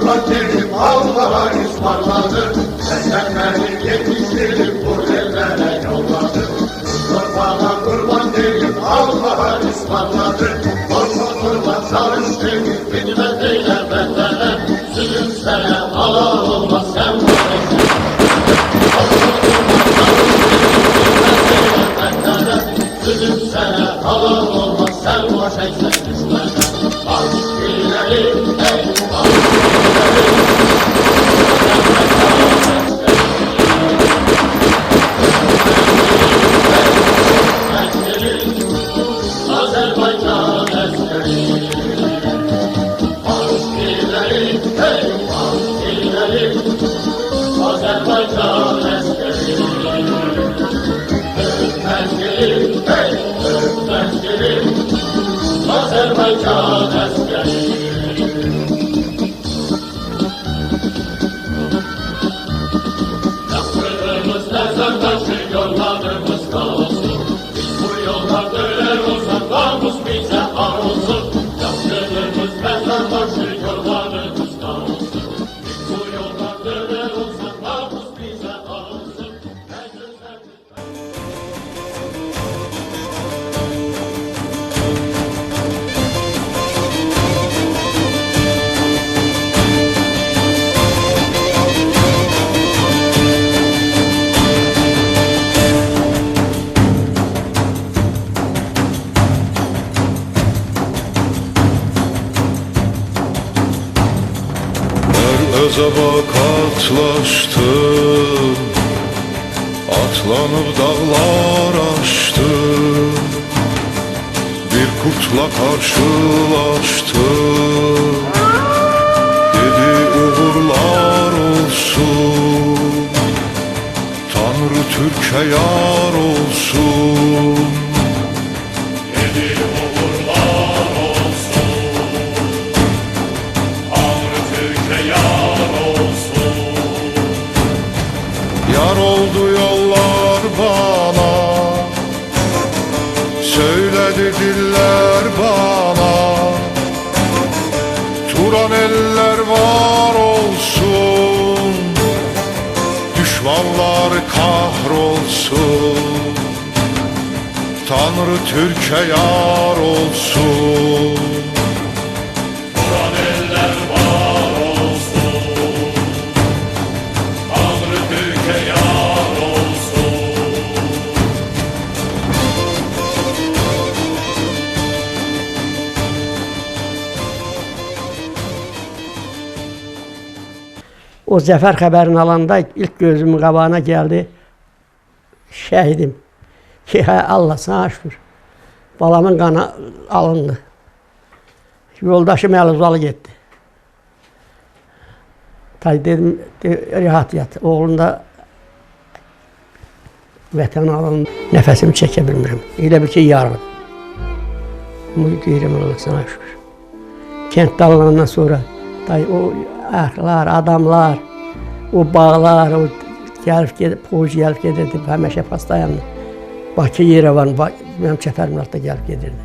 kurban dedim Allah'a ısmarladım. Senden beni yetiştirip bu ellere yolladım. Kurban kurban dedim Allah'a ısmarladım. Korkma kurban çalıştım bitmez eyle benden. Sülüm sana Allah olmaz sen bu eşek. Sülüm sana Allah olmaz sen bu eşek düşmeden. Aşk ileri ey aşk ileri. Azerbaycan eskeri. Aşk ileri ey aşk ileri. Azerbaycan eskeri. Öpmen gelir ey öpmen gelir. Azerbaycan eskeri. Yaptığımız dersen taşı yollarımız kalsın. Biz bu yolda döner olsak namus bize arolsun. Yaptığımız dersen taşı yollarımız kalsın. Biz bu yolda döner olsak namus bize arolsun. Özəba katlaşdım, atlanıb dağlar aşdım. Bir kurtla karşılaşdım, dedi uğurlar olsun. Tanrı Türk'e yar olsun. Dedi uğurlar olsun. Tanrı Türk'e yar olsun. Yar oldu yollar bana, söyledi diller bana. Turan eller var olsun, düşmanlar kahrolsun. Tanrı Türk'e yar olsun. Turan eller var olsun, Tanrı Türk'e yar olsun. O zəfər xəbərini alanda ilk gözümün qabağına gəldi şəhidim. Ki, hə, Allah sana şükür. Balamın qanı alındı. Yoldaşım Əlizalı getdi. Tay dedim, rahat yat. Oğlum da vətən alındı. Nəfəsimi çəkə bilmirəm. Elə bir ki, yarım. Deyirəm, Allah sana şükür. Kənd dağılandan sonra tay, o əxlar, adamlar, o bağlar, o gəlib gedib, poğuc gəlib gedirdi, həməşə pastayanlı. Bakı, Yerevan, mənim çəpərim da gəlib gedirdi.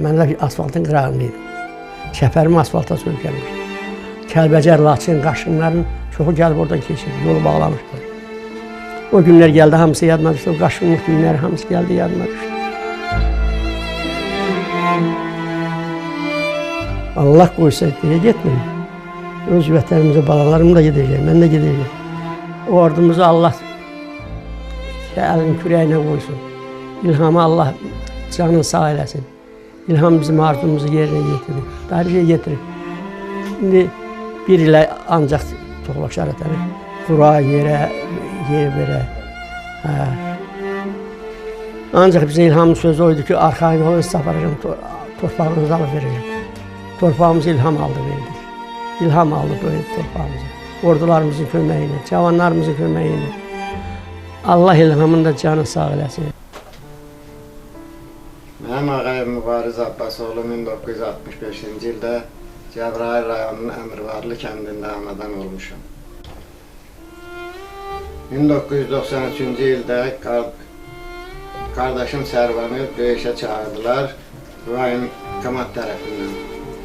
Mənlə asfaltın qırağındaydım. Çəpərim asfalta söykənmiş. Kəlbəcər, Laçın, Qaşınların çoxu gəlib oradan keçirdi, yolu bağlamışlar. O günlər gəldi, hamısı yadına düşdü, o Qaşınlıq günləri hamısı gəldi, yadına düşdü. Allah qoysa deyə getməyim. Öz vətənimizə, balalarım da gedəcək, mən də gedəcək. O ordumuzu Allah əlin kürəyinə qoysun. İlhamı Allah canını sağ eləsin. İlham bizim arzumuzu yerinə getirir. Daha bir şey getirir. Şimdi bir ilə ancaq toxulaşar ətəni. Qura yerə, yer verə. Ancaq bizə İlhamın sözü oydu ki, arxayın olun, siz aparacağım, torpağınızı alıp verəcəm. Torpağımızı İlham aldı, verdik. İlham aldı böyle torpağımızı. Ordularımızın köməyi ilə, cavanlarımızın köməyi ilə. Allah İlhamın da canı sağ eləsin. Mənim ağayım Mübariz Abbasoğlu 1965-ci ildə Cəbrayıl rayonunun Əmirvarlı kəndində anadan olmuşam. 1993-cü ildə qardaşım Sərvanı döyüşə çağırdılar rayon komat tərəfindən.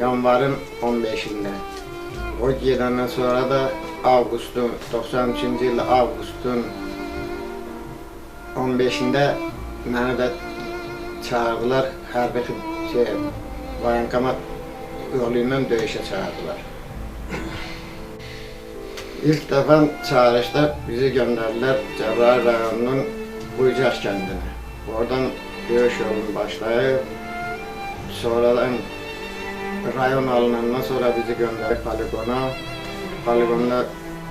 Yanvarın 15-də. O gedəndən sonra da avqustun, 92-ci ildə avqustun 15-də məni də çağırdılar, hərbi voyankomat yolu ilə döyüşə çağırdılar. İlk dəfə çağırışda bizi göndərdilər Cəbrayıl rayonunun Buycaş kəndinə. Oradan döyüş yolunu başlayıb, sonradan rayon alınandan sonra bizi göndərib poligona. Poligonda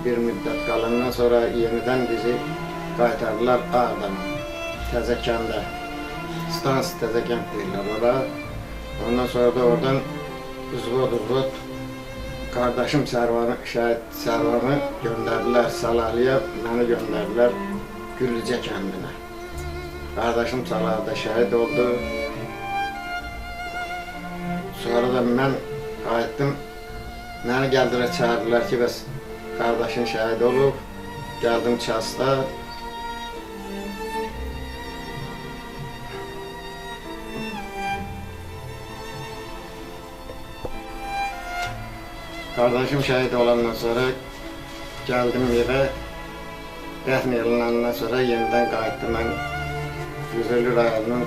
bir müddət qalandan sonra yenidən bizi qaytardılar Ağdam, Təzəkəndə. Stans Təzəkənd deyirlər ora. Ondan sonra da oradan uzvod qardaşım şəhid Sərvanı göndərdilər Salalıya, məni göndərdilər Güllücə kəndinə. Qardaşım Salalıda şəhid oldu. Sonra da mən qayıtdım. Məni gəldilər, çağırdılar ki, bəs qardaşın şəhid olub. Gəldim Çasta. Qardaşım şəhid olandan sonra gəldim evə. Dəfn ediləndan sonra yenidən qayıtdım mən Füzuli rayonunun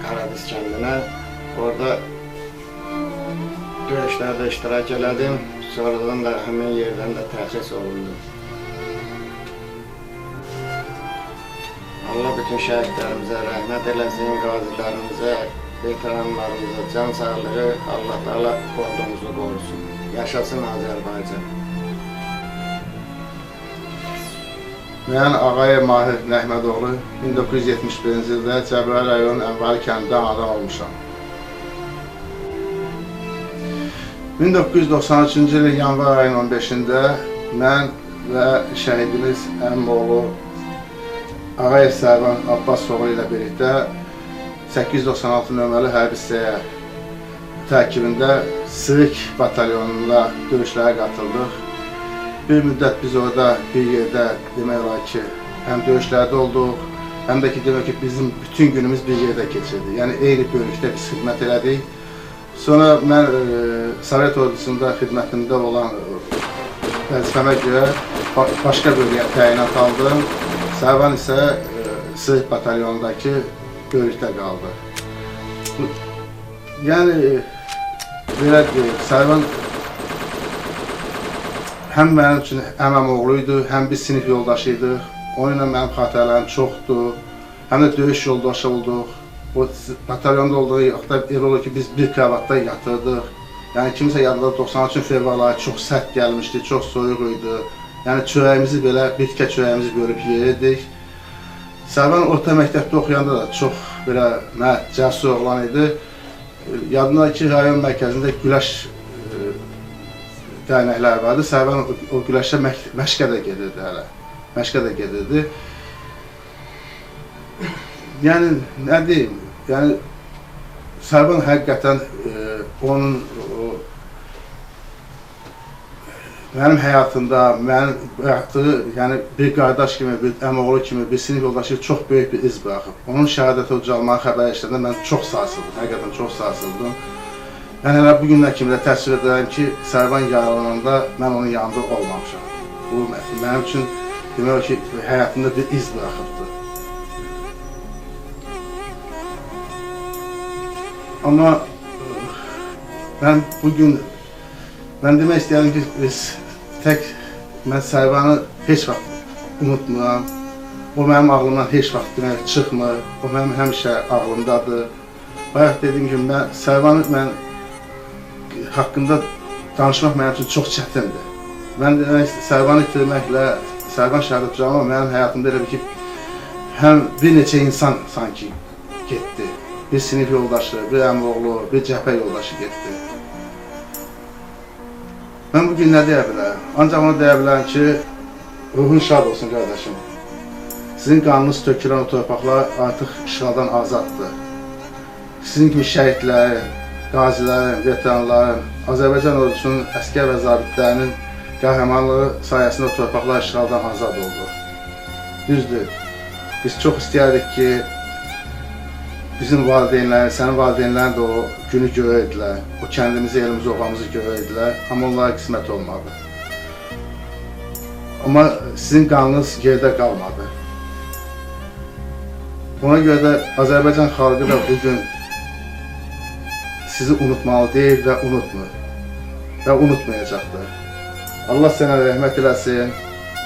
Qaradiz kəndinə. Orada döyüşlərdə iştirak elədim. Sonradan da həmin yerdən də təxsis olundum. Allah bütün şəhidlərimizə rəhmət eləsin, qazilərimizə, veteranlarımıza can sağlığı, Allah Teala ordumuzu qorusun. Yaşasın Azərbaycan. Mən Ağayev Mahir Nəhmədoğlu 1971-ci ildə Cəbrayıl rayonunun Ənvəli kəndində anadan olmuşam. 1993-cü ilin yanvar ayının 15-də mən və şəhidimiz əmmoğlu Ağayev Sərvan Abbasoğlu ilə birlikdə 896 nömrəli hərbi hissəyə tərkibində Sırık batalyonunda döyüşlərə qatıldıq. Bir müddət biz orada bir yerdə demək olar ki, həm döyüşlərdə olduq, həm də ki, demək ki, bizim bütün günümüz bir yerdə keçirdi. Yəni, eyni bölükdə biz xidmət elədik. Sonra mən Sovet ordusunda xidmətimdə olan vəzifəmə görə başqa bölgəyə təyinat aldım. Sərvan isə Sırık batalyonundakı bölükdə qaldı. Yəni, belə Sərvan həm mənim üçün əməmoğluydu, həm biz sinif yoldaşıydıq. Onunla mənim xatirələrim çoxdur. Həm də döyüş yoldaşı olduq. O batalyonda olduğu yaxda elə olur ki, biz bir kravatda yatırdıq. Yəni kimsə yadında 93 fevral ayı çox sərt gəlmişdi, çox soyuq idi. Yəni çörəyimizi belə, bitkə çörəyimizi görüb yeyirdik. Sərvan orta məktəbdə oxuyanda da çox belə mərd, cəsur oğlan idi. Yadımda ki, rayon mərkəzində güləş dərnəklər vardı. Sərvan o güləşə məşqə də gedirdi hələ. Məşqə də gedirdi. Yəni, nə deyim? Yəni, Sərvan həqiqətən onun mənim həyatımda, mənim bıraxdığı, yəni bir qardaş kimi, bir əmoğlu kimi, bir sinif yoldaşı çox böyük bir iz bıraxıb. Onun şəhadəti ucalmağı xəbər işləndə mən çox sarsıldım, həqiqətən çox sarsıldım. Mən hələ bugünlər kimi də təsvir edirəm ki, Sərvan yaralananda mən onun yanında olmamışam. Bu, mənim üçün demək ki, həyatımda bir iz bıraxıbdır. Amma mən bugün, mən demək istəyirəm ki, mən Sərvanı heç vaxt unutmuram. O mənim ağlımdan heç vaxt demək çıxmır. O mənim həmişə ağlımdadır. Bayaq dediyim kimi, Sərvanı mən haqqında danışmaq mənim üçün çox çətindir. Mən demək, Sərvanı itirməklə, Sərvan şəhadət ucalmaq mənim həyatımda elə bir ki, həm bir neçə insan sanki getdi. Bir sinif yoldaşı, bir əmoğlu, bir cəbhə yoldaşı getdi. Mən bugün nə deyə bilərəm? Ancaq onu deyə bilərəm ki, ruhun şad olsun qardaşım. Sizin qanınız tökülən o torpaqlar artıq işğaldan azaddır. Sizin kimi şəhidlərin, qazilərin, veteranların, Azərbaycan ordusunun əskər və zabitlərinin qəhrəmanlığı sayəsində o torpaqlar işğaldan azad oldu. Düzdür, biz çox istəyərdik ki, bizim valideynlərin, sənin valideynlərin də o günü görəydilər. O kəndimizi, elimizi, ovamızı görəydilər. Amma onlara qismət olmadı. Amma sizin qanınız yerdə qalmadı. Ona görə də Azərbaycan xalqı da bugün sizi unutmalı deyil və unutmur. Və unutmayacaqdır. Allah sənə rəhmət eləsin.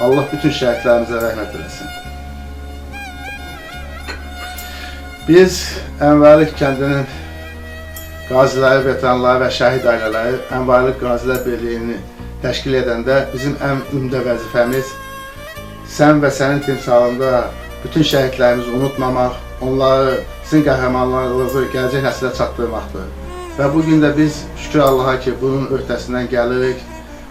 Allah bütün şəhidlərimizə rəhmət eləsin. Biz Ənvərlik kəndinin qaziləri, veteranları və şəhid ailələri Ənvərlik Qazilər Birliyini təşkil edəndə bizim ən ümdə vəzifəmiz sən və sənin timsalında bütün şəhidlərimizi unutmamaq, onları, sizin qəhrəmanlarınızı gələcək nəsilə çatdırmaqdır. Və bugün də biz şükür Allaha ki, bunun öhdəsindən gəlirik.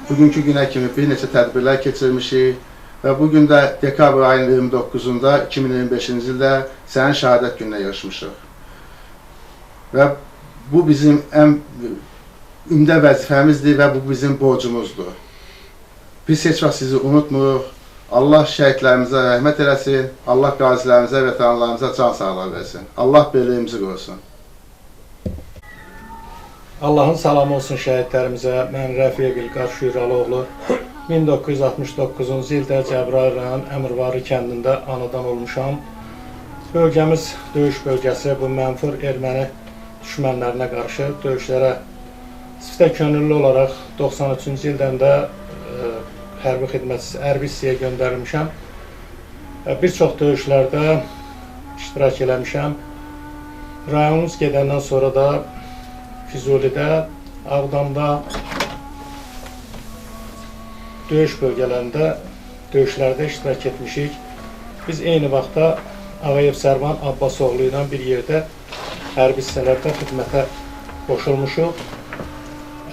Bugünkü günə kimi bir neçə tədbirlər keçirmişik və bugün də dekabr ayının 29-unda 2025-ci ildə sənin şəhadət gününə yarışmışıq. Və bu bizim ən ümdə vəzifəmizdir və bu bizim borcumuzdur. Biz heç vaxt sizi unutmuruq. Allah şəhidlərimizə rəhmət eləsin, Allah qazilərimizə, veteranlarımıza can sağlığı versin. Allah birliyimizi qorusun. Allahın salamı olsun şəhidlərimizə. Mən Rəfiq İlqar Şüyrəloğlu 1969-cu ildə Cəbrayıl rayon Əmirvarı kəndində anadan olmuşam. Bölgəmiz döyüş bölgəsi bu mənfur erməni düşmənlərinə qarşı döyüşlərə sifdə könüllü olaraq 93-cü ildən də hərbi hissəyə göndərilmişəm. Bir çox döyüşlərdə iştirak eləmişəm. Rayonumuz gedəndən sonra da Füzulidə, Ağdamda, döyüş bölgələrində, döyüşlərdə iştirak etmişik. Biz eyni vaxtda Ağayev Sərvan Abbasoğlu ilə bir yerdə hərbi hissələrdə xidmətə qoşulmuşuq.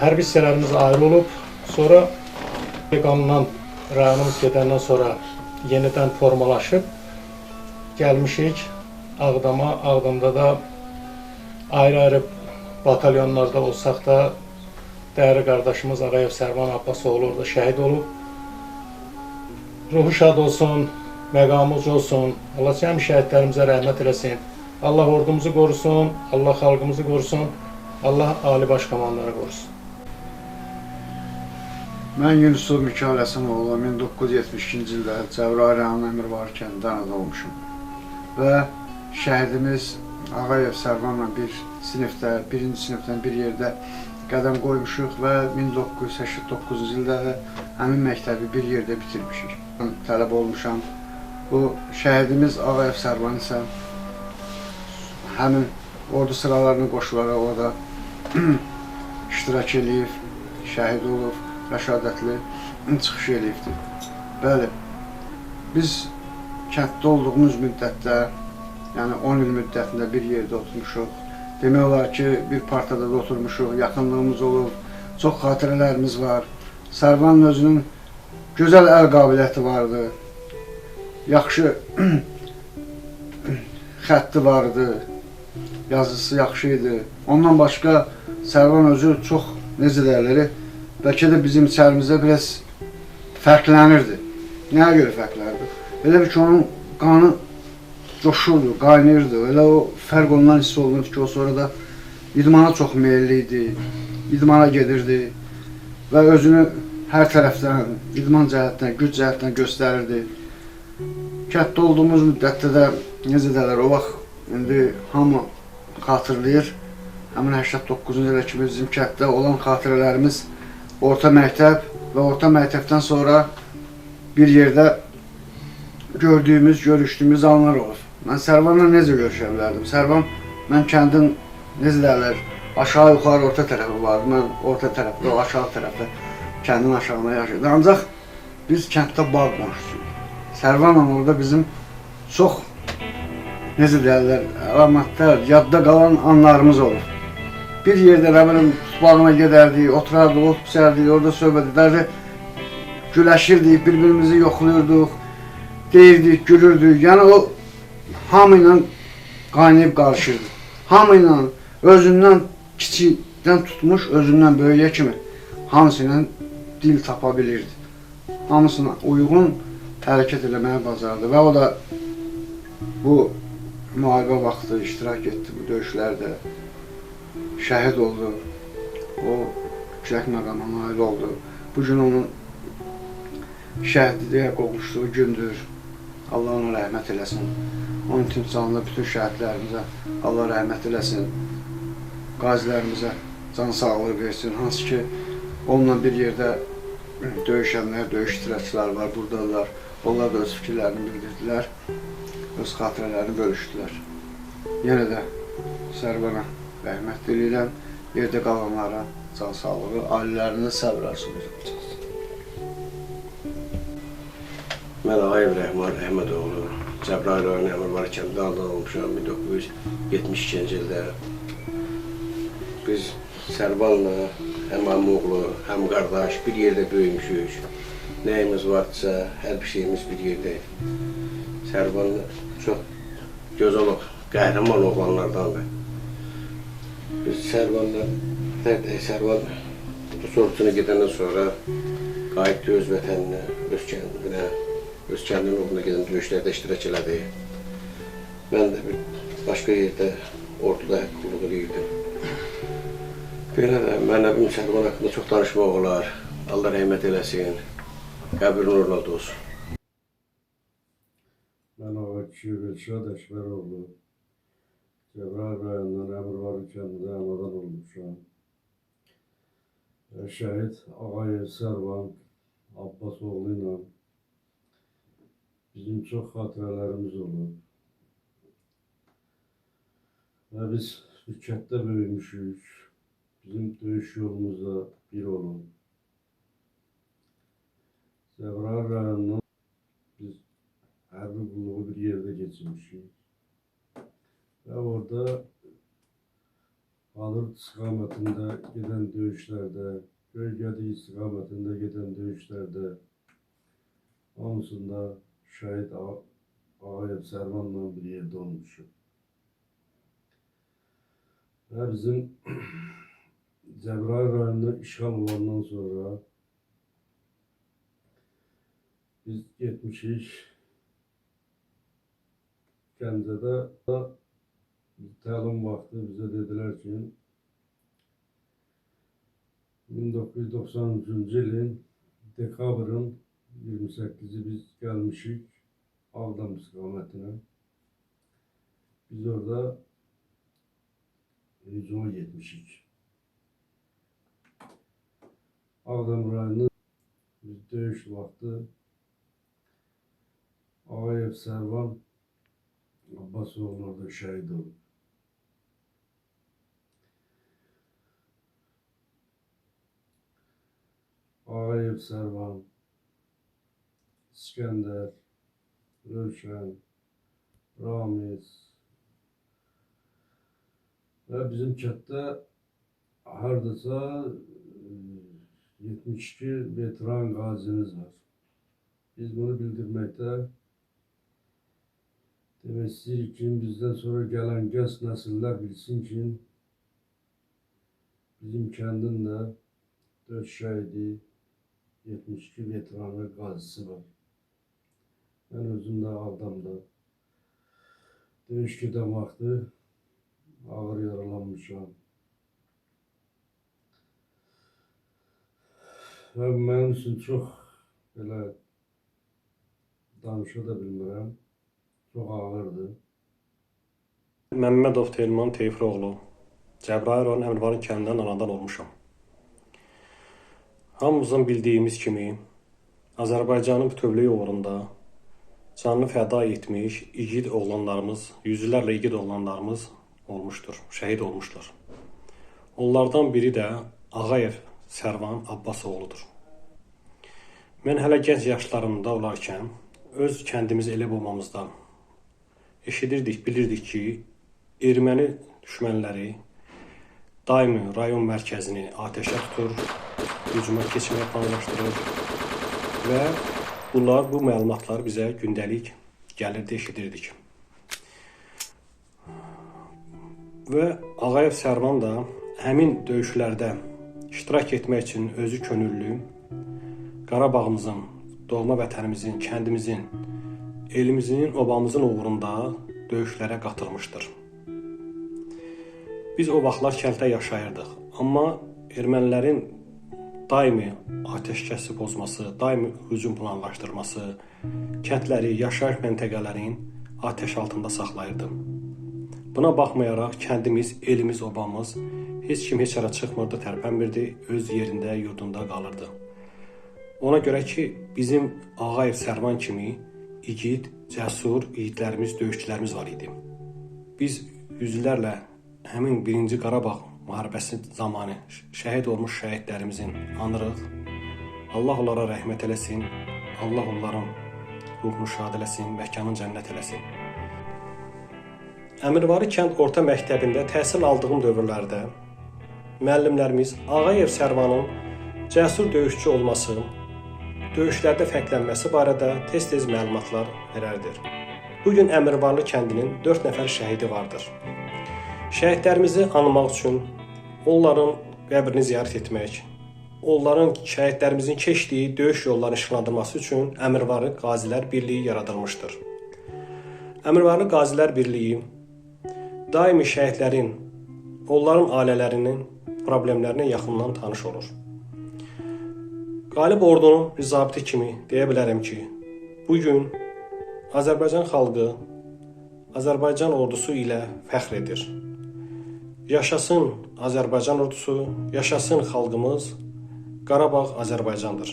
Hərbi hissələrimiz ayrı olub, sonra qanundan rayonumuz gedəndən sonra yenidən formalaşıb gəlmişik Ağdama. Ağdamda da ayrı-ayrı batalyonlarda olsaq da dəyərli qardaşımız Ağayev Sərvan Abbasoğlu orada şəhid olub. Ruhu şad olsun, məqamı uca olsun. Allah cəmi şəhidlərimizə rəhmət eləsin. Allah ordumuzu qorusun, Allah xalqımızı qorusun, Allah Ali Baş Komandanı qorusun. Mən Yunusov Mikayıl Əsəmoğlu 1972-ci ildə Cəbrayıl rayon Əmirvarı kəndində anadan olmuşum. Və şəhidimiz Ağayev Sərvanla birinci sinifdən bir yerdə qədəm qoymuşuq və 1989-cu ildə həmin məktəbi bir yerdə bitirmişik. Tələb olmuşam. Bu şəhidimiz Ağayev Sərvan isə həmin ordu sıralarının qoşuları orada iştirak edib, şəhid olub, rəşadətli çıxış edibdir. Bəli, biz kənddə olduğumuz müddətdə, yəni 10 il müddətində bir yerdə oturmuşuq. Demək olar ki, bir partada da oturmuşuq, yaxınlığımız olub, çox xatirələrimiz var. Sərvanın özünün gözəl əl qabiliyyəti vardı, yaxşı xətti vardı, yazısı yaxşı idi. Ondan başqa Sərvan özü çox, necə deyirlər, bəlkə də bizim içərimizdə biraz fərqlənirdi. Nəyə görə fərqlənirdi? Elə bir ki, onun qanı coşurdu, qaynayırdı. Elə o fərq ondan hiss olunurdu ki, o sonra da idmana çox meyilli idi, idmana gedirdi və özünü hər tərəfdən, idman cəhətdən, güc cəhətdən göstərirdi. Kənddə olduğumuz müddətdə də, necə deyirlər, o vaxt indi hamı xatırlayır. Həmin 89-cu ilə kimi bizim kənddə olan xatirələrimiz orta məktəb və orta məktəbdən sonra bir yerdə gördüyümüz, görüşdüyümüz anlar olur. Mən Sərvanla necə görüşə bilərdim? Sərvan, mən kəndin, necə deyirlər, aşağı yuxarı orta tərəfi vardı. Mən orta tərəfdə, o aşağı tərəfdə, kəndin aşağına yaşayırdı. Ancaq biz kənddə bağ qonşusuyuz. Sərvanla orada bizim çox, necə deyirlər, əlamətlər, yadda qalan anlarımız olur. Bir yerdə nə bilim, tutbağına gedərdik, oturardık, ot pişərdik, orada söhbət edərdik, güləşirdik, bir-birimizi yoxlayırdıq, deyirdik, gülürdük. Yəni o hamı ilə qaynayıb qarışırdı. Hamı ilə özündən kiçikdən tutmuş, özündən böyüyə kimi hamısı ilə dil tapa bilirdi. Hamısına uyğun hərəkət eləməyə bacardı və o da bu müharibə vaxtı iştirak etdi bu döyüşlərdə. Şəhid oldu. O yüksək məqama nail oldu. Bu gün onun şəhidliyə qovuşduğu gündür. Allah ona rəhmət eləsin. Onun timsalında bütün şəhidlərimizə Allah rəhmət eləsin. Qazilərimizə can sağlığı versin. Hansı ki, onunla bir yerdə döyüşənlər, döyüş iştirakçıları var, buradalar. Onlar da öz fikirlərini bildirdilər, öz xatirələrini bölüşdülər. Yenə də Sərvana rəhmət diləyirəm, yerdə qalanlara can sağlığı, ailələrində səbr arzulayıram. Mən Ağayev Rəhman Əhmədoğlu, Cəbrayıl rayonu Əmirvar kəndində anadan olmuşam 1972-ci ildə. Biz Sərvanla həm əmioğlu, həm qardaş bir yerdə böyümüşük. Nəyimiz vardısa, hər bir şeyimiz bir yerdəyik. Sərvan çox gözəl, qəhrəman oğlanlardandır. Biz Sərvanla, Sərvan sorğusuna gedəndən sonra qayıtdı öz vətəninə, öz kəndinin uğruna gedən döyüşlərdə iştirak elədi. Mən də başqa yerdə orduda qulluq edirdim. Belə də mənəvim Sərvan haqqında çox danışmaq olar. Allah rəhmət eləsin. Qəbrin nurla olsun. Mən Ağakişi Elşad Əşbəroğlu, Cəbrayıl rayonundan Əmirvar kəndində anadan olmuşam. Şəhid Ağayev Sərvan Abbasoğlu ilə bizim çox xatirələrimiz olur. Və biz Türkətdə böyümüşük. Bizim döyüş yolumuzda bir olun. Cəbrayıl rayonundan biz hərbi qulluğu bir yerdə geçirmişik. Və orada Alır istiqamətində gedən döyüşlərdə, Gölgədi istiqamətində gedən döyüşlərdə hamısında şəhid Ağayev Sərvanla bir yerdə olmuşuq. Və bizim Cəbrayıl rayonunda işğal olandan sonra biz getmişik Gəncədə təlim vaxtı bizə dedilər ki 1993-cü ilin dekabrın 28-i biz gəlmişik Ağdam istiqamətinə. Biz orada hücuma getmişik. Ağdam rayonu biz döyüş vaxtı Ağayev Sərvan Abbasoğlu orada şəhid oldu. Ağayev Sərvan, İskəndər, Rövşən, Ramiz və bizim kətdə hardasa 72 veteran qazimiz var. Biz bunu bildirməkdə demək istəyirik ki, bizdən sonra gələn gəz nəsillər bilsin ki, bizim kəndin də 4 şəhidi, 72 veteranı qazisi var. Mən özüm də Ağdamda döyüş gedən vaxtı ağır yaralanmışam. Və mənim üçün çox belə danışa da bilmirəm. Çox ağırdır. Məmmədov Telman Teyfiroğlu, Cəbrayıl rayonu Əmirvarın kəndindən anadan olmuşam. Hamımızın bildiyimiz kimi, Azərbaycanın bütövlüyü uğrunda canını fəda etmiş igid oğlanlarımız, yüzlərlə igid oğlanlarımız olmuşdur, şəhid olmuşlar. Onlardan biri də Ağayev Sərvan Abbasoğludur. Mən hələ gənc yaşlarımda olarkən, öz kəndimiz elə olmamızdan eşidirdik, bilirdik ki, erməni düşmənləri daimi rayon mərkəzini atəşə tutur, hücuma keçməyə planlaşdırır və bu məlumatlar bizə gündəlik gəlirdi, eşidirdik. Və Ağayev Sərvan da həmin döyüşlərdə iştirak etmək üçün özü könüllü Qarabağımızın, doğma vətənimizin, kəndimizin, elimizin, obamızın uğrunda döyüşlərə qatılmışdır. Biz o vaxtlar kənddə yaşayırdıq, amma ermənilərin daimi atəşkəsi pozması, daimi hücum planlaşdırması, kəndləri, yaşayış məntəqələrin atəş altında saxlayırdı. Buna baxmayaraq kəndimiz, elimiz, obamız heç kim heç yerə çıxmırdı, tərpənmirdi, öz yerində, yurdunda qalırdı. Ona görə ki, bizim Ağayev Sərvan kimi igid, cəsur igidlərimiz, döyüşçülərimiz var idi. Biz yüzlərlə həmin 1-ci Qarabağ müharibəsi zamanı şəhid olmuş şəhidlərimizin anırıq. Allah onlara rəhmət eləsin, Allah onların ruhunu şad eləsin, məkanın cənnət eləsin. Əmirvari kənd orta məktəbində təhsil aldığım dövrlərdə müəllimlərimiz Ağayev Sərvanın cəsur döyüşçü olması, döyüşlərdə fərqlənməsi barədə tez-tez məlumatlar verərdir. Bugün Əmirvarlı kəndinin 4 nəfər şəhidi vardır. Şəhidlərimizi anmaq üçün, onların qəbrini ziyarət etmək, onların şəhidlərimizin keçdiyi döyüş yollarını işıqlandırması üçün Əmirvarlı Qazilər Birliyi yaradılmışdır. Əmirvarlı Qazilər Birliyi daimi şəhidlərin, onların ailələrinin problemlərinə yaxından tanış olur. Qalib ordunun bir zabiti kimi deyə bilərəm ki, bugün Azərbaycan xalqı Azərbaycan ordusu ilə fəxr edir. Yaşasın Azərbaycan ordusu, yaşasın xalqımız, Qarabağ Azərbaycandır.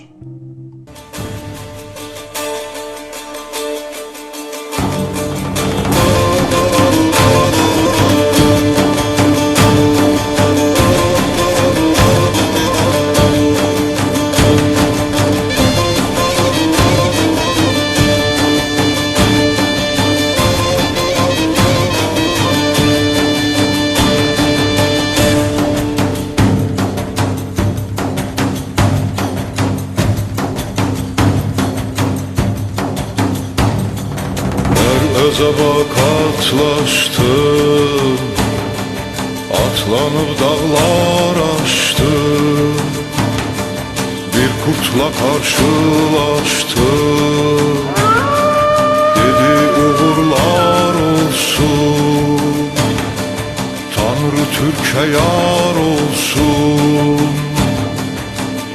Əzaba katlaşdım, atlanıb dağlar aşdım, bir kurtla karşılaşdım, dedi uğurlar olsun, Tanrı Türk'e yar olsun.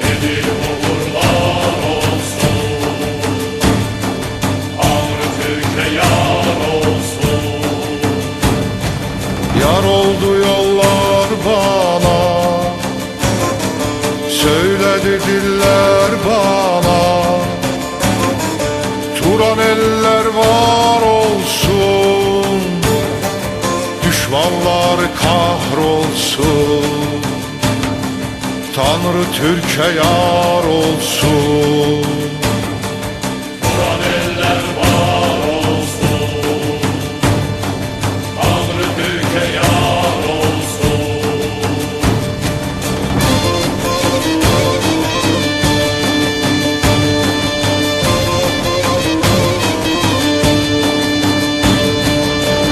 Dedi uğurlar olsun, Tanrı Türk'e yar olsun. Yar oldu yollar bana, söyledi diller bana, Turan eller var olsun, düşmanlar kahrolsun, Tanrı Türk'e yar olsun. Turan eller var olsun, Tanrı Türk'e yar olsun.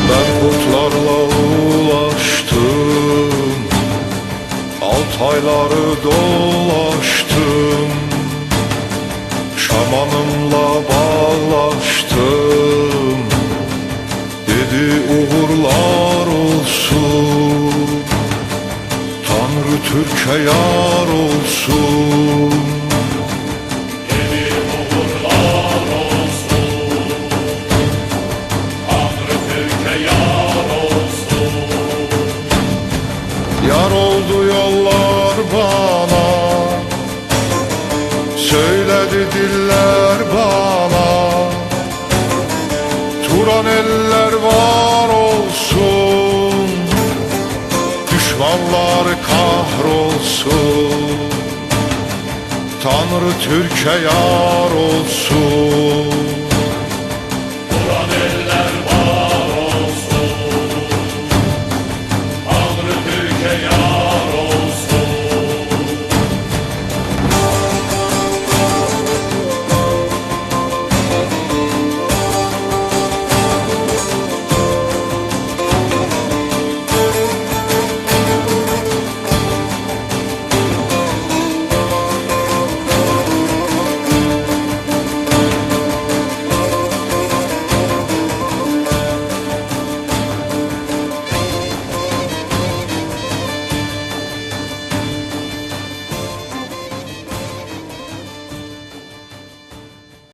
Ben kurtlarla ulaştım, Altayları dolaştım, şamanımla bağlaştım, dedi uğurlar olsun, Tanrı Türk'e yar olsun. Dedi uğurlar olsun, Tanrı Türk'e yar olsun. Yar oldu yollar bana, söyledi diller bana, Turan eller var olsun, düşmanlar kahrolsun, Tanrı Türk'e yar olsun. Turan eller